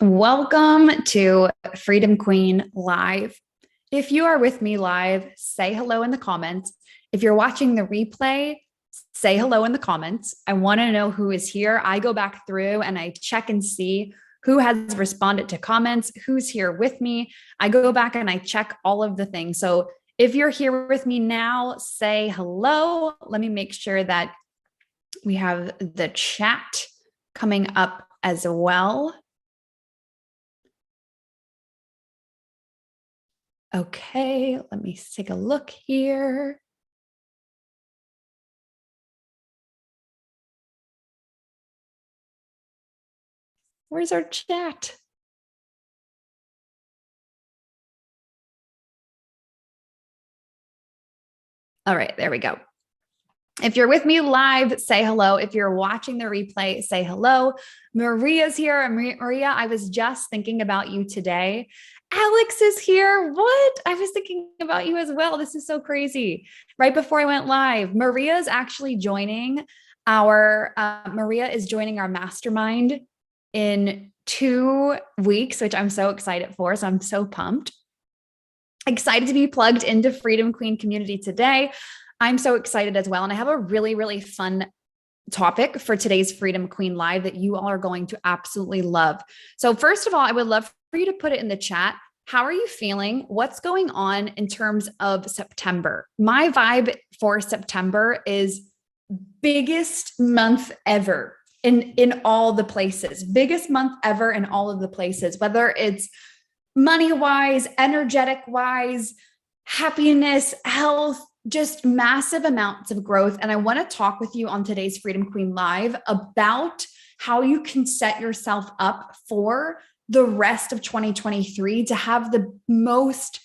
Welcome to Freedom Queen Live. If you are with me live, say hello in the comments. If you're watching the replay, say hello in the comments. I want to know who is here. I go back through and I check and see who has responded to comments, who's here with me. I go back and I check all of the things. So if you're here with me now, say hello. Let me make sure that we have the chat coming up as well. Okay, let me take a look here. Where's our chat? All right, there we go. If you're with me live, say hello. If you're watching the replay, say hello. Maria's here. Maria, I was just thinking about you today. Alex is here. What? I was thinking about you as well. This is so crazy. Right before I went live, Maria is actually joining our mastermind in 2 weeks, which I'm so excited for. So I'm so pumped. Excited to be plugged into Freedom Queen community today. I'm so excited as well. And I have a really, really fun topic for today's Freedom Queen Live that you all are going to absolutely love. So first of all, I would love for you to put it in the chat. How are you feeling? What's going on in terms of September? My vibe for September is biggest month ever in all the places. Biggest month ever in all of the places, whether it's money-wise, energetic-wise, happiness, health, just massive amounts of growth. And I want to talk with you on today's Freedom Queen Live about how you can set yourself up for the rest of 2023 to have the most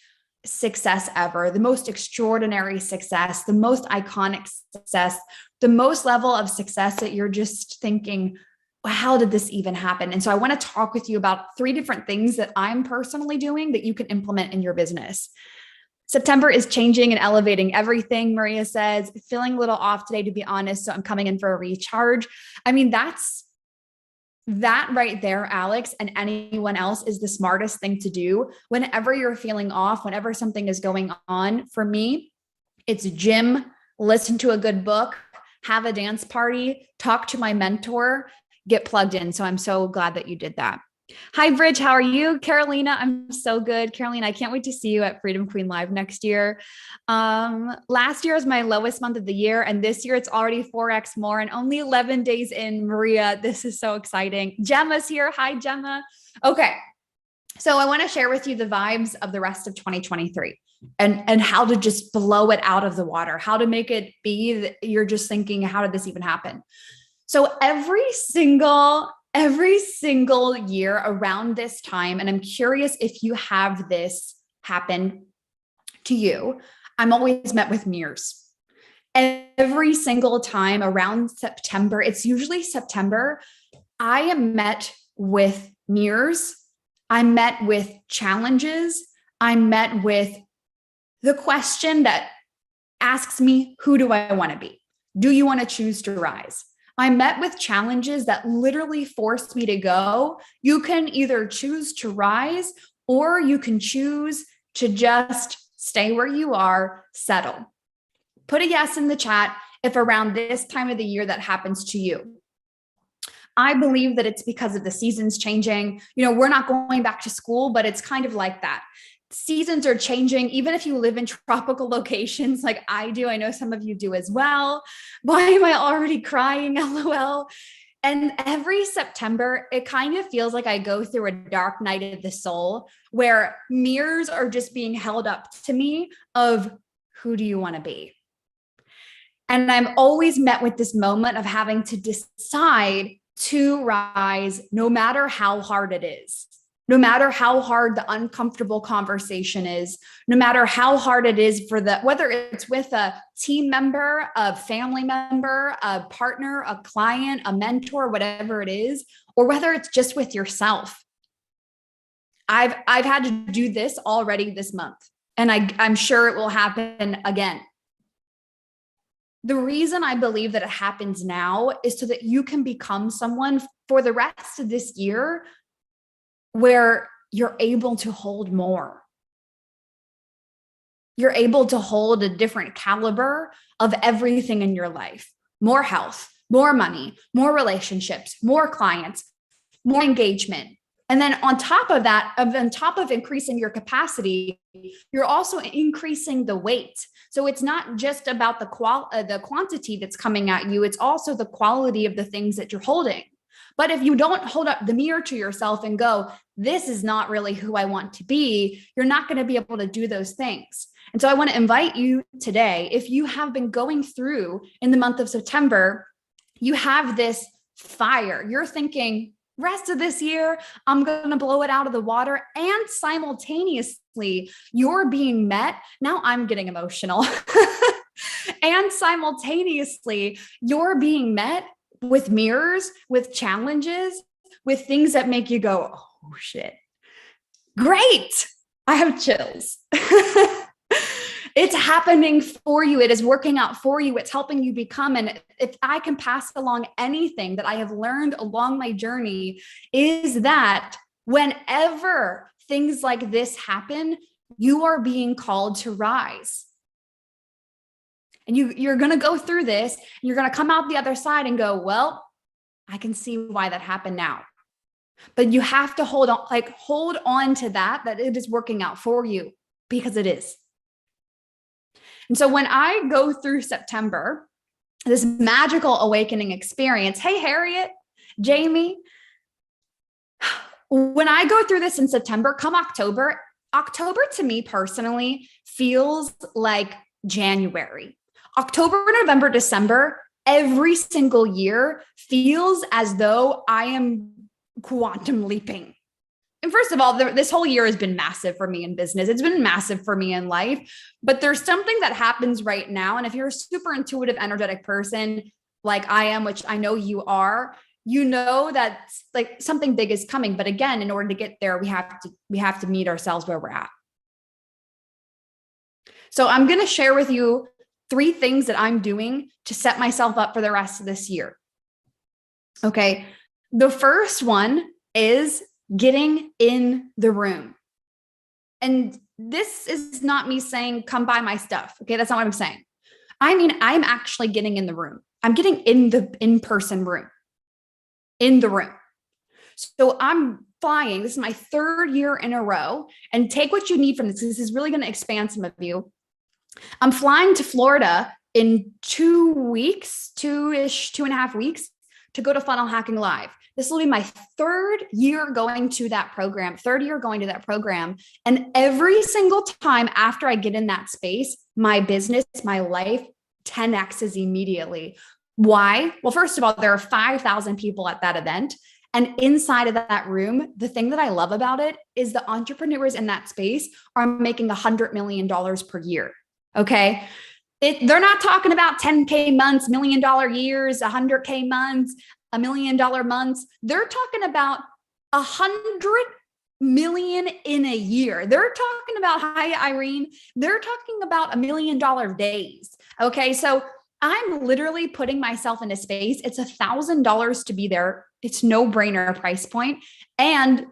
success ever, the most extraordinary success, the most iconic success, the most level of success that you're just thinking, how did this even happen? And so I want to talk with you about 3 different things that I'm personally doing that you can implement in your business. September is changing and elevating everything. Maria says, feeling a little off today, to be honest. So I'm coming in for a recharge. I mean, that right there, Alex, and anyone else is the smartest thing to do. Whenever you're feeling off, whenever something is going on, for me, it's gym, listen to a good book, have a dance party, talk to my mentor, get plugged in. So I'm so glad that you did that. Hi, Bridge. How are you? Carolina, I'm so good. Carolina, I can't wait to see you at Freedom Queen Live next year. Last year was my lowest month of the year, and this year it's already 4x more and only 11 days in. Maria, this is so exciting. Gemma's here. Hi, Gemma. Okay. So I want to share with you the vibes of the rest of 2023 and how to just blow it out of the water, how to make it be that you're just thinking, how did this even happen? So every single year around this time, and I'm curious if you have this happen to you, I'm always met with mirrors. Every single time around September, it's usually September, I am met with mirrors. I'm met with challenges. I'm met with the question that asks me, who do I want to be? Do you want to choose to rise? I met with challenges that literally forced me to go. You can either choose to rise or you can choose to just stay where you are, settle. Put a yes in the chat if around this time of the year that happens to you. I believe that it's because of the seasons changing. You know, we're not going back to school, but it's kind of like that. Seasons are changing. Even if you live in tropical locations like I do, I know some of you do as well. Why am I already crying? LOL. And every September, it kind of feels like I go through a dark night of the soul where mirrors are just being held up to me of who do you want to be? And I'm always met with this moment of having to decide to rise no matter how hard it is. No matter how hard the uncomfortable conversation is, no matter how hard it is for whether it's with a team member, a family member, a partner, a client, a mentor, whatever it is, or whether it's just with yourself. I've had to do this already this month, and I'm sure it will happen again. The reason I believe that it happens now is so that you can become someone for the rest of this year where you're able to hold more. You're able to hold a different caliber of everything in your life. More health, more money, more relationships, more clients, more engagement. And then on top of that, on top of increasing your capacity, you're also increasing the weight. So it's not just about the quantity that's coming at you, it's also the quality of the things that you're holding. But if you don't hold up the mirror to yourself and go, this is not really who I want to be, you're not going to be able to do those things. And so I want to invite you today, if you have been going through in the month of September, you have this fire, you're thinking, rest of this year, I'm going to blow it out of the water. And simultaneously, you're being met. Now I'm getting emotional. And simultaneously, you're being met with mirrors, with challenges, with things that make you go, oh shit, great. I have chills. It's happening for you. It is working out for you. It's helping you become. And if I can pass along anything that I have learned along my journey, is that whenever things like this happen, you are being called to rise. And you're going to go through this, and you're going to come out the other side and go, well, I can see why that happened now. But you have to hold on to that it is working out for you, because it is. And so when I go through September, this magical awakening experience, hey, Harriet, Jamie, when I go through this in September, come October to me personally feels like January. October, November, December, every single year feels as though I am quantum leaping. And first of all, this whole year has been massive for me in business. It's been massive for me in life, but there's something that happens right now. And if you're a super intuitive, energetic person like I am, which I know you are, you know that like something big is coming. But again, in order to get there, we have to meet ourselves where we're at. So I'm going to share with you 3 things that I'm doing to set myself up for the rest of this year. Okay. The first one is getting in the room. And this is not me saying, come buy my stuff. Okay. That's not what I'm saying. I mean, I'm actually getting in the room. I'm getting in the in-person room, in the room. So I'm flying. This is my 3rd year in a row, and take what you need from this. This is really going to expand some of you. I'm flying to Florida in 2 weeks, 2.5 weeks to go to Funnel Hacking Live. This will be my 3rd year going to that program, And every single time after I get in that space, my business, my life 10x's immediately. Why? Well, first of all, there are 5,000 people at that event. And inside of that room, the thing that I love about it is the entrepreneurs in that space are making $100 million per year. Okay. They're not talking about 10K months, $1 million years, 100K months, $1 million months. They're talking about 100 million in a year. They're talking about, hi, Irene. They're talking about $1 million days. Okay. So I'm literally putting myself in a space. It's $1,000 to be there. It's no brainer price point. And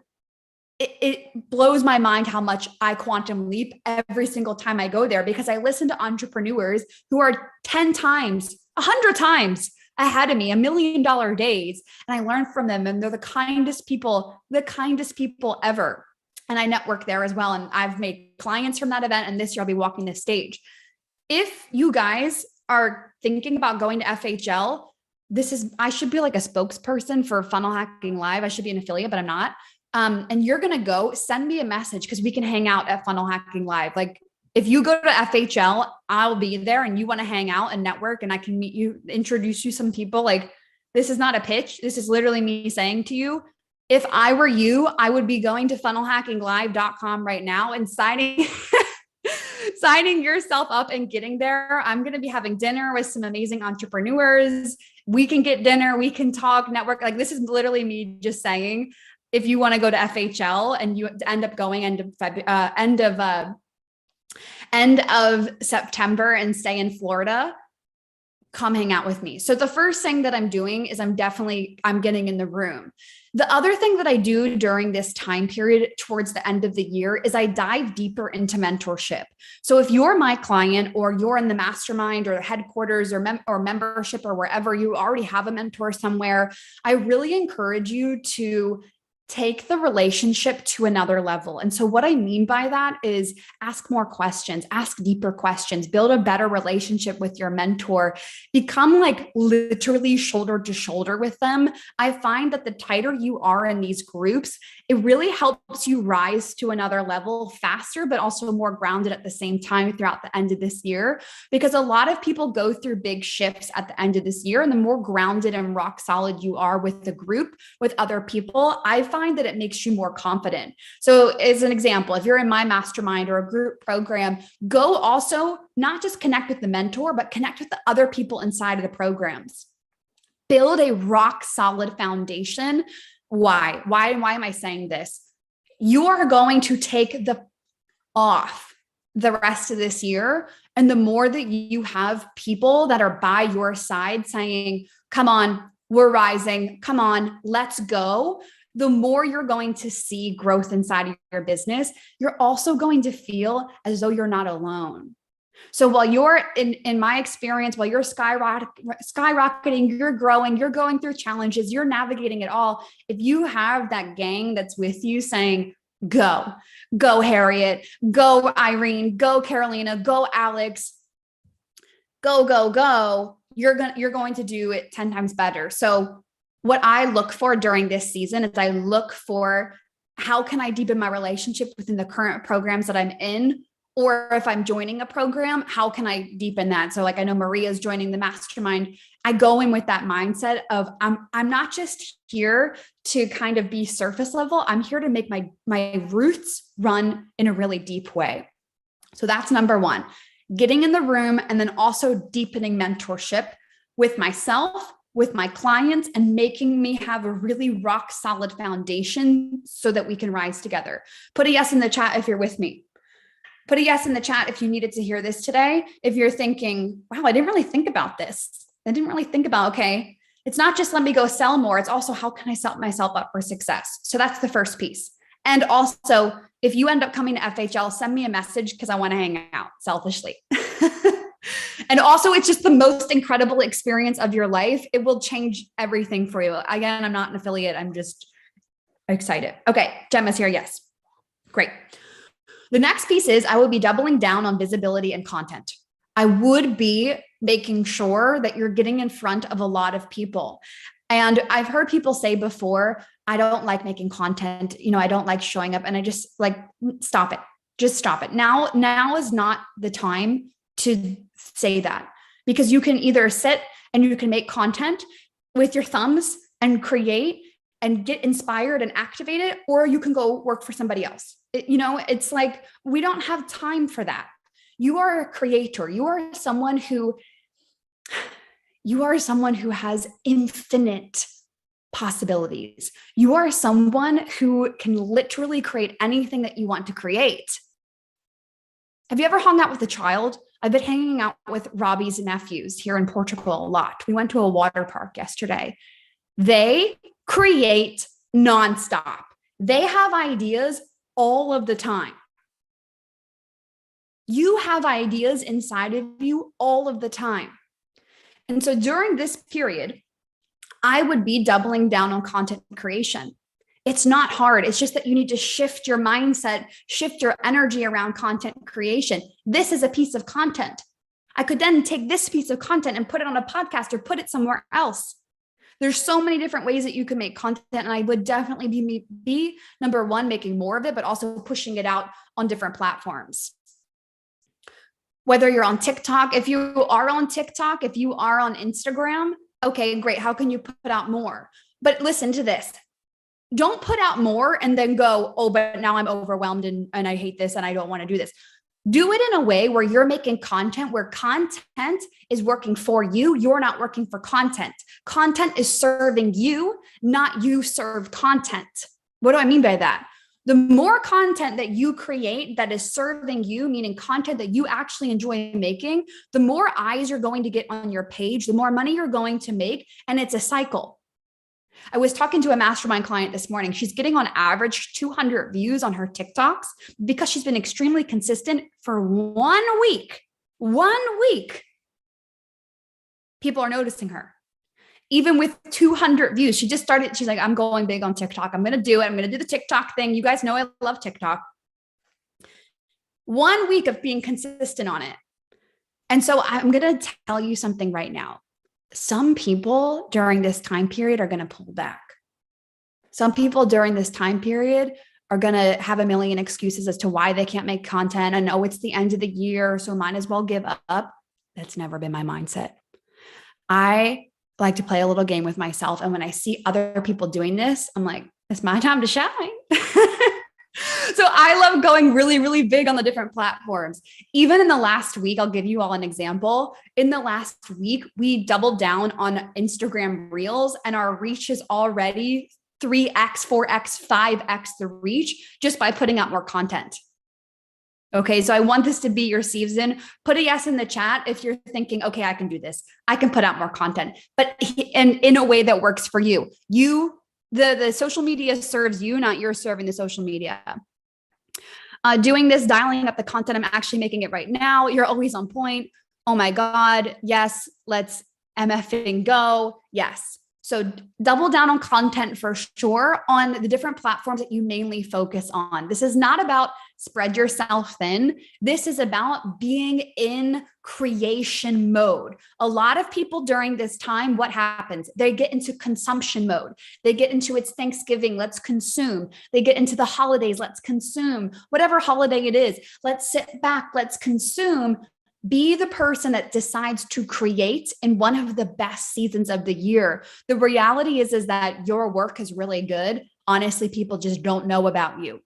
it blows my mind how much I quantum leap every single time I go there, because I listen to entrepreneurs who are 10 times, 100 times ahead of me, $1 million days. And I learn from them, and they're the kindest people ever. And I network there as well. And I've made clients from that event. And this year I'll be walking this stage. If you guys are thinking about going to FHL, I should be like a spokesperson for Funnel Hacking Live. I should be an affiliate, but I'm not. And you're going to go, send me a message, because we can hang out at Funnel Hacking Live. Like if you go to FHL, I'll be there, and you want to hang out and network, and I can meet you, introduce you some people. Like, this is not a pitch. This is literally me saying to you, if I were you, I would be going to funnelhackinglive.com right now and signing yourself up and getting there. I'm going to be having dinner with some amazing entrepreneurs. We can get dinner. We can talk, network. Like, this is literally me just saying, if you want to go to FHL and you end up going end of September and stay in Florida, come hang out with me. So the first thing that I'm doing is I'm getting in the room. The other thing that I do during this time period towards the end of the year is I dive deeper into mentorship. So if you're my client or you're in the mastermind or the headquarters or membership or wherever, you already have a mentor somewhere, I really encourage you to take the relationship to another level. And so what I mean by that is ask more questions, ask deeper questions, build a better relationship with your mentor, become like literally shoulder to shoulder with them. I find that the tighter you are in these groups, it really helps you rise to another level faster, but also more grounded at the same time throughout the end of this year. Because a lot of people go through big shifts at the end of this year. And the more grounded and rock solid you are with the group, with other people, I find that it makes you more confident. So as an example, if you're in my mastermind or a group program, go also not just connect with the mentor, but connect with the other people inside of the programs. Build a rock solid foundation. Why am I saying this? You are going to take off the rest of this year. And the more that you have people that are by your side saying, come on, we're rising, come on, let's go, the more you're going to see growth inside of your business. You're also going to feel as though you're not alone. So while you're in my experience, while you're skyrocketing, you're growing, you're going through challenges, you're navigating it all. If you have that gang that's with you saying, go Harriet, go Irene, go Carolina, go Alex, go, you're going to do it 10 times better. So what I look for during this season is I look for how can I deepen my relationship within the current programs that I'm in, or if I'm joining a program, how can I deepen that? So like I know Maria's joining the mastermind. I go in with that mindset of I'm not just here to kind of be surface level. I'm here to make my roots run in a really deep way. So that's number one, getting in the room and then also deepening mentorship with myself, with my clients, and making me have a really rock solid foundation so that we can rise together. Put a yes in the chat if you're with me. Put a yes in the chat if you needed to hear this today. If you're thinking, wow, I didn't really think about this. I didn't really think about, okay, it's not just let me go sell more. It's also how can I set myself up for success? So that's the first piece. And also, if you end up coming to FHL, send me a message because I want to hang out selfishly. And also, it's just the most incredible experience of your life. It will change everything for you. Again, I'm not an affiliate. I'm just excited. Okay, Gemma's here. Yes. Great. The next piece is I would be doubling down on visibility and content. I would be making sure that you're getting in front of a lot of people. And I've heard people say before, I don't like making content. I don't like showing up. And I just like, stop it. Just stop it. Now is not the time to say that, because you can either sit and you can make content with your thumbs and create and get inspired and activated, or you can go work for somebody else. It's like, we don't have time for that. You are a creator. You are someone who has infinite possibilities. You are someone who can literally create anything that you want to create. Have you ever hung out with a child? I've been hanging out with Robbie's nephews here in Portugal a lot. We went to a water park yesterday. They create nonstop. They have ideas all of the time. You have ideas inside of you all of the time. And so during this period, I would be doubling down on content creation. It's not hard. It's just that you need to shift your mindset, shift your energy around content creation. This is a piece of content. I could then take this piece of content and put it on a podcast or put it somewhere else. There's so many different ways that you can make content. And I would definitely be number one, making more of it, but also pushing it out on different platforms. Whether you're on TikTok, if you are on TikTok, if you are on Instagram, okay, great. How can you put out more? But listen to this. Don't put out more and then go, oh, but now I'm overwhelmed and I hate this and I don't want to do this. Do it in a way where you're making content, where content is working for you. You're not working for content. Content is serving you, not you serve content. What do I mean by that? The more content that you create that is serving you, meaning content that you actually enjoy making, the more eyes you're going to get on your page, the more money you're going to make. And it's a cycle. I was talking to a mastermind client this morning. She's getting on average 200 views on her TikToks because she's been extremely consistent for 1 week. 1 week. People are noticing her. Even with 200 views, she just started. She's like, I'm going big on TikTok. I'm going to do it. I'm going to do the TikTok thing. You guys know I love TikTok. 1 week of being consistent on it. And so I'm going to tell you something right now. Some people during this time period are going to pull back. Some people during this time period are going to have a million excuses as to why they can't make content. And oh, it's the end of the year, so might as well give up. That's never been my mindset. I like to play a little game with myself. And when I see other people doing this, I'm like, it's my time to shine. So I love going really, really big on the different platforms. Even in the last week, I'll give you all an example. In the last week, we doubled down on Instagram Reels, and our reach is already 3x, 4x, 5x the reach just by putting out more content. Okay, so I want this to be your season. Put a yes in the chat if you're thinking, okay, I can do this. I can put out more content, but in a way that works for you. The social media serves you, not you're serving the social media. Doing this, dialing up the content. I'm actually making it right now. You're always on point. Oh my God. Yes. Let's MFing go. Yes. So double down on content for sure on the different platforms that you mainly focus on. This is not about spread yourself thin. This is about being in creation mode. A lot of people during this time, what happens? They get into consumption mode. They get into it's Thanksgiving, let's consume. They get into the holidays, let's consume. Whatever holiday it is, let's sit back, let's consume. Be the person that decides to create in one of the best seasons of the year. The reality is that your work is really good. Honestly, people just don't know about you.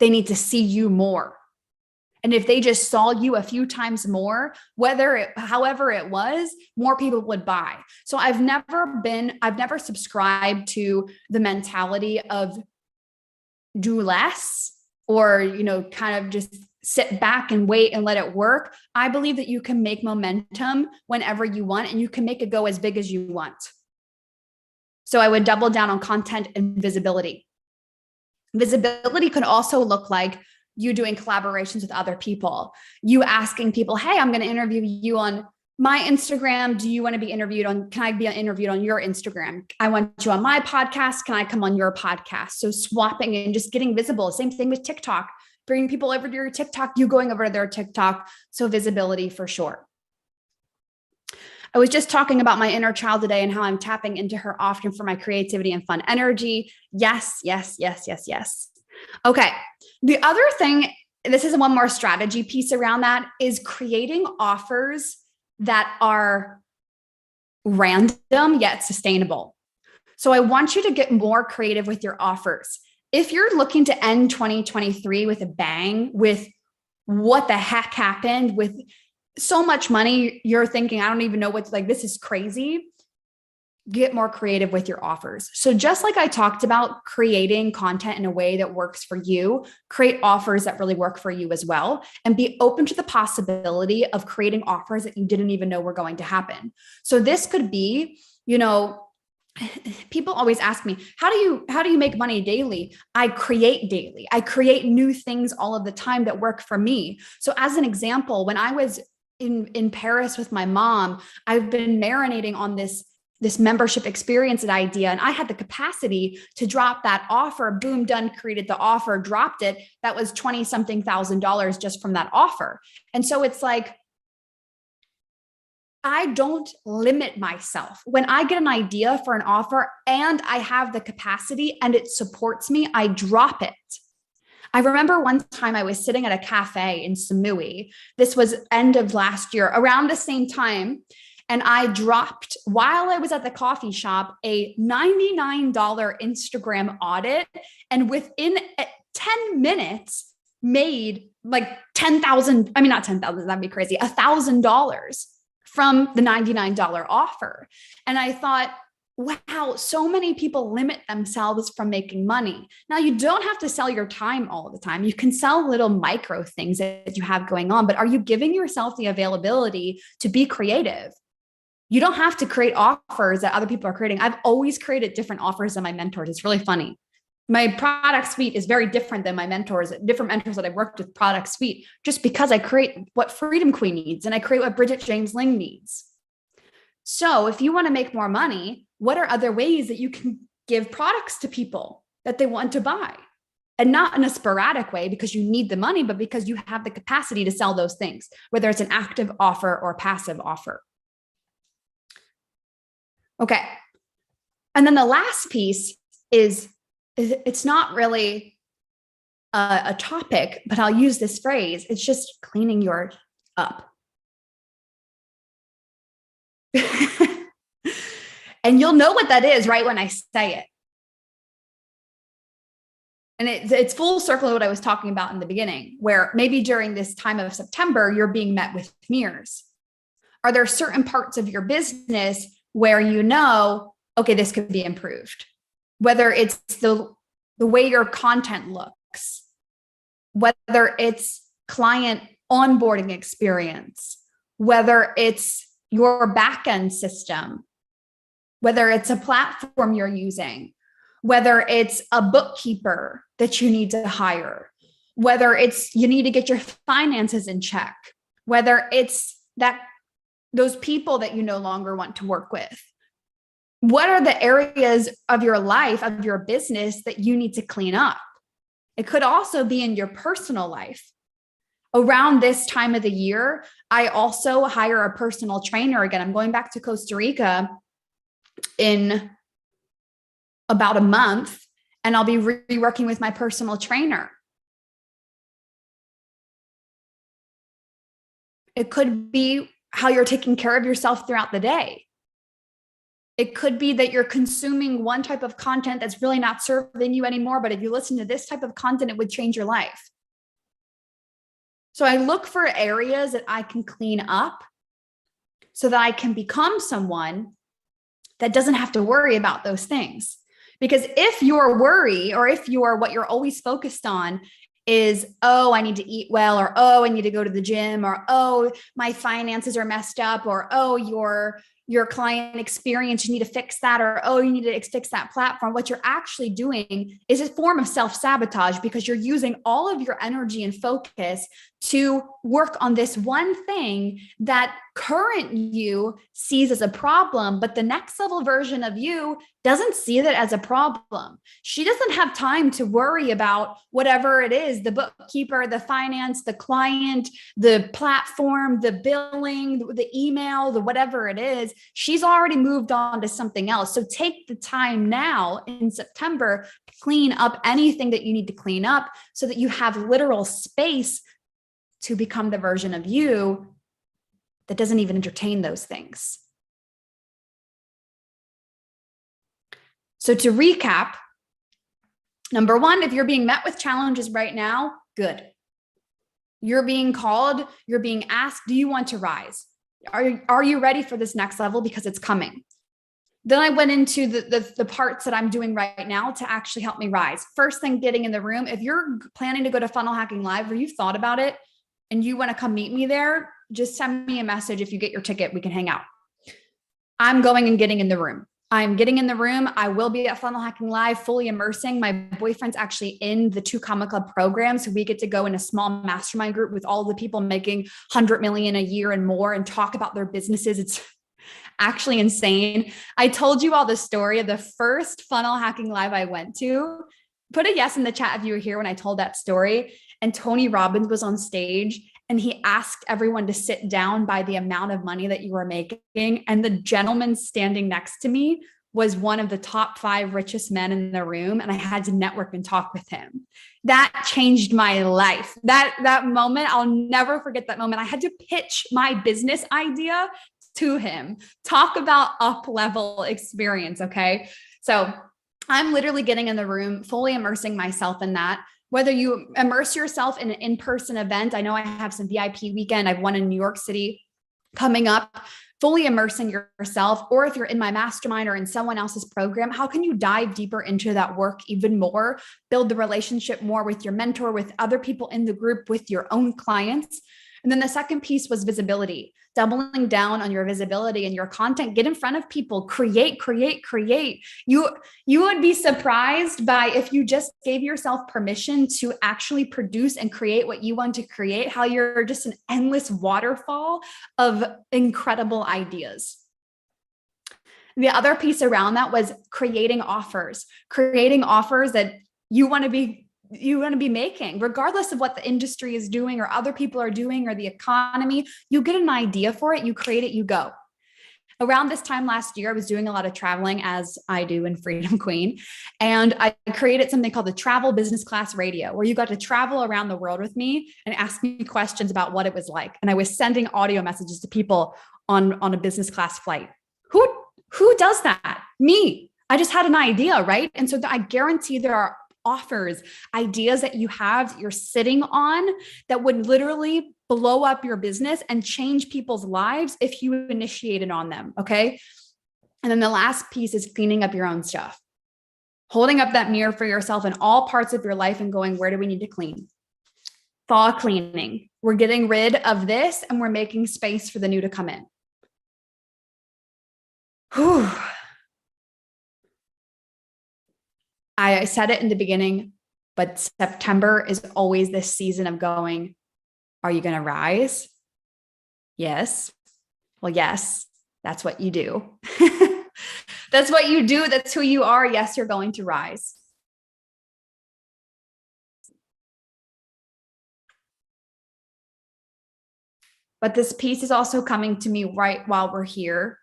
They need to see you more. And if they just saw you a few times more, however it was, more people would buy. So I've never subscribed to the mentality of do less or, kind of just sit back and wait and let it work. I believe that you can make momentum whenever you want, and you can make it go as big as you want. So I would double down on content and visibility. Visibility could also look like you doing collaborations with other people, you asking people, hey, I'm going to interview you on my Instagram. Do you want to be interviewed on, can I be interviewed on your Instagram? I want you on my podcast. Can I come on your podcast? So swapping and just getting visible. Same thing with TikTok. Bringing people over to your TikTok, you going over to their TikTok. So visibility for sure. I was just talking about my inner child today and how I'm tapping into her often for my creativity and fun energy. Yes, yes, yes, yes, yes. Okay. The other thing, this is one more strategy piece around that, is creating offers that are random yet sustainable. So I want you to get more creative with your offers. If you're looking to end 2023 with a bang, with what the heck happened, with so much money, you're thinking, I don't even know what's like, this is crazy. Get more creative with your offers. So just like I talked about creating content in a way that works for you, create offers that really work for you as well, and be open to the possibility of creating offers that you didn't even know were going to happen. So this could be, people always ask me, how do you make money daily? I create daily. I create new things all of the time that work for me. So as an example, when I was in Paris with my mom, I've been marinating on this membership experience idea. And I had the capacity to drop that offer, boom, done, created the offer, dropped it. That was $20-something thousand just from that offer. And so it's like, I don't limit myself. When I get an idea for an offer and I have the capacity and it supports me, I drop it. I remember one time I was sitting at a cafe in Samui. This was end of last year, around the same time. And I dropped, while I was at the coffee shop, a $99 Instagram audit. And within 10 minutes, made like $10,000. I mean, not 10,000, that'd be crazy. $1,000 from the $99 offer. And I thought, wow, so many people limit themselves from making money. Now, you don't have to sell your time all the time. You can sell little micro things that you have going on, but are you giving yourself the availability to be creative? You don't have to create offers that other people are creating. I've always created different offers than my mentors. It's really funny. My product suite is very different than my mentors, different mentors that I've worked with product suite, just because I create what Freedom Queen needs and I create what Bridget James Ling needs. So if you want to make more money, what are other ways that you can give products to people that they want to buy? And not in a sporadic way because you need the money, but because you have the capacity to sell those things, whether it's an active offer or a passive offer. Okay. And then the last piece is, it's not really a topic, but I'll use this phrase. It's just cleaning your up. And you'll know what that is right when I say it. And it's full circle of what I was talking about in the beginning, where maybe during this time of September, you're being met with mirrors. Are there certain parts of your business where you know, okay, this could be improved? Whether it's the way your content looks, whether it's client onboarding experience, whether it's your backend system, whether it's a platform you're using, whether it's a bookkeeper that you need to hire, whether it's you need to get your finances in check, whether it's that those people that you no longer want to work with. What are the areas of your life, of your business that you need to clean up? It could also be in your personal life. Around this time of the year, I also hire a personal trainer. Again, I'm going back to Costa Rica in about a month, and I'll be reworking with my personal trainer. It could be how you're taking care of yourself throughout the day. It could be that you're consuming one type of content that's really not serving you anymore, but if you listen to this type of content, it would change your life. So I look for areas that I can clean up so that I can become someone that doesn't have to worry about those things. Because if your worry, or if what you're always focused on is, oh, I need to eat well, or, oh, I need to go to the gym, or, oh, my finances are messed up, or, oh, your client experience, you need to fix that, or, oh, you need to fix that platform. What you're actually doing is a form of self-sabotage because you're using all of your energy and focus to work on this one thing that current you sees as a problem, but the next level version of you doesn't see that as a problem. She doesn't have time to worry about whatever it is, the bookkeeper, the finance, the client, the platform, the billing, the email, the whatever it is. She's already moved on to something else. So take the time now in September, clean up anything that you need to clean up so that you have literal space to become the version of you that doesn't even entertain those things. So to recap, number one, if you're being met with challenges right now, good. You're being called, you're being asked, do you want to rise? Are you ready for this next level? Because it's coming. Then I went into the parts that I'm doing right now to actually help me rise. First thing, getting in the room. If you're planning to go to Funnel Hacking Live or you've thought about it and you want to come meet me there, just send me a message. If you get your ticket, we can hang out. I'm going and getting in the room. I'm getting in the room. I will be at Funnel Hacking Live, fully immersing. My boyfriend's actually in the 2 Comma Club program. So we get to go in a small mastermind group with all the people making 100 million a year and more and talk about their businesses. It's actually insane. I told you all the story of the first Funnel Hacking Live I went to. Put a yes in the chat if you were here when I told that story. And Tony Robbins was on stage and he asked everyone to sit down by the amount of money that you were making. And the gentleman standing next to me was one of the top 5 richest men in the room. And I had to network and talk with him. That changed my life. That moment, I'll never forget that moment. I had to pitch my business idea to him. Talk about up-level experience, okay? So I'm literally getting in the room, fully immersing myself in that. Whether you immerse yourself in an in-person event, I know I have some VIP weekend. I've one in New York City coming up, fully immersing yourself, or if you're in my mastermind or in someone else's program, how can you dive deeper into that work even more, build the relationship more with your mentor, with other people in the group, with your own clients? And then the second piece was visibility, doubling down on your visibility and your content. Get in front of people, create. You would be surprised by, if you just gave yourself permission to actually produce and create what you want to create, how you're just an endless waterfall of incredible ideas. The other piece around that was creating offers that you want to be making, regardless of what the industry is doing or other people are doing or the economy. You get an idea for it, you create it, you go. Around this time last year, I was doing a lot of traveling, as I do in Freedom Queen. And I created something called the Travel Business Class Radio, where you got to travel around the world with me and ask me questions about what it was like. And I was sending audio messages to people on a business class flight. Who does that? Me. I just had an idea, right? And so I guarantee there are offers, ideas that you have that you're sitting on that would literally blow up your business and change people's lives if you initiated on them. Okay. And then the last piece is cleaning up your own stuff, holding up that mirror for yourself in all parts of your life and going, where do we need to clean? Fall cleaning. We're getting rid of this and we're making space for the new to come in. Whew. I said it in the beginning, but September is always this season of going, are you going to rise? Yes. Well, yes, that's what you do. That's what you do. That's who you are. Yes, you're going to rise. But this piece is also coming to me right while we're here.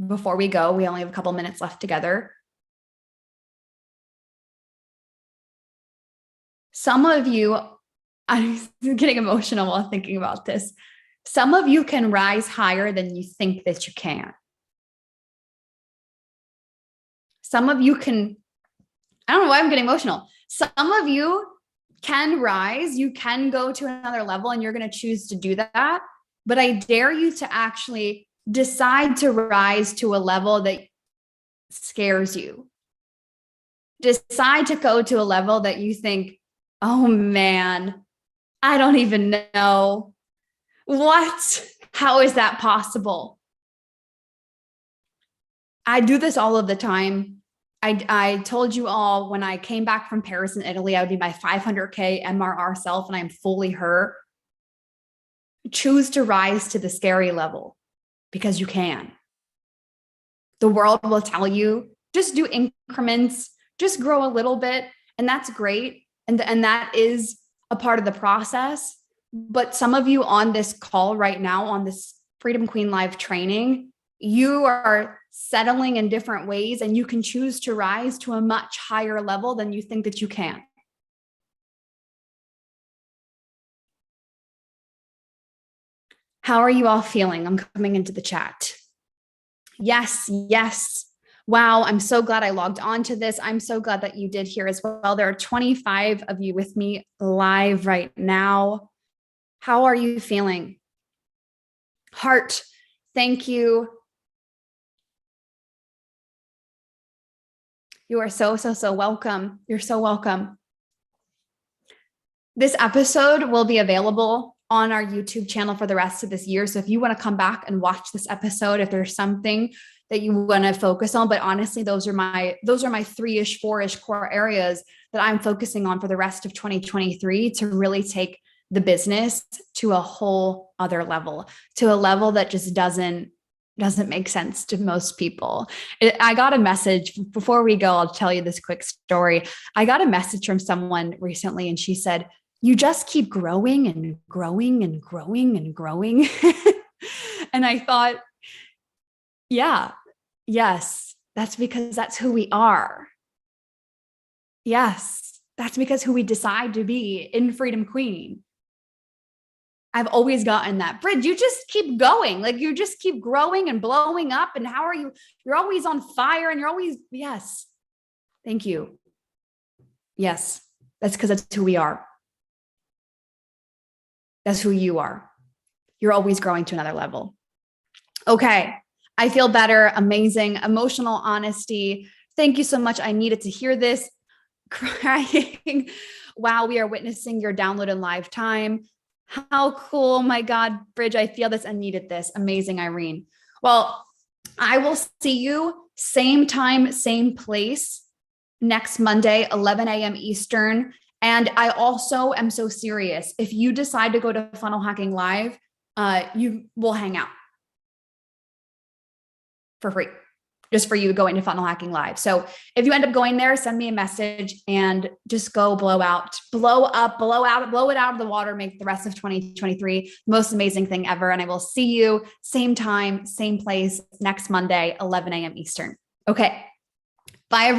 Before we go, we only have a couple minutes left together. Some of you, I'm getting emotional while thinking about this. Some of you can rise higher than you think that you can. Some of you can, I don't know why I'm getting emotional. Some of you can rise, you can go to another level, and you're going to choose to do that. But I dare you to actually decide to rise to a level that scares you. Decide to go to a level that you think, oh man, I don't even know. What? How is that possible? I do this all of the time. I told you all when I came back from Paris in Italy, I would be my 500K MRR self, and I'm fully her. Choose to rise to the scary level because you can. The world will tell you, just do increments, just grow a little bit, and that's great. And that is a part of the process. But some of you on this call right now, on this Freedom Queen Live training, you are settling in different ways, and you can choose to rise to a much higher level than you think that you can. How are you all feeling? I'm coming into the chat. Yes. Wow, I'm so glad I logged on to this. I'm so glad that you did here as well. There are 25 of you with me live right now. How are you feeling? Heart, thank you. You are so welcome. You're so welcome. This episode will be available on our YouTube channel for the rest of this year. So if you want to come back and watch this episode, if there's something that you want to focus on, but honestly, those are my 3-ish, 4-ish core areas that I'm focusing on for the rest of 2023 to really take the business to a whole other level, to a level that just doesn't make sense to most people. I got a message before we go. I'll tell you this quick story. I got a message from someone recently, and she said, you just keep growing and growing and growing and growing. And I thought, yes, that's because that's who we are. Yes, that's because who we decide to be in Freedom Queen. I've always gotten that. Brid, you just keep going. Like you just keep growing and blowing up. And how are you? You're always on fire and you're always, yes. Thank you. Yes, that's because that's who we are. That's who you are. you're always growing to another level. Okay. I feel better. Amazing. Emotional honesty. Thank you so much. I needed to hear this. Crying. Wow. We are witnessing your download in live time. How cool. My God, Bridge, I feel this and needed this. Amazing, Irene. Well, I will see you same time, same place next Monday, 11 a.m. Eastern. And I also am so serious. If you decide to go to Funnel Hacking Live, you will hang out for free, just for you going to Funnel Hacking Live. So if you end up going there, send me a message and just go blow out, blow up, blow out, blow it out of the water, make the rest of 2023 the most amazing thing ever. And I will see you same time, same place next Monday, 11 a.m. Eastern. Okay. Bye, everyone.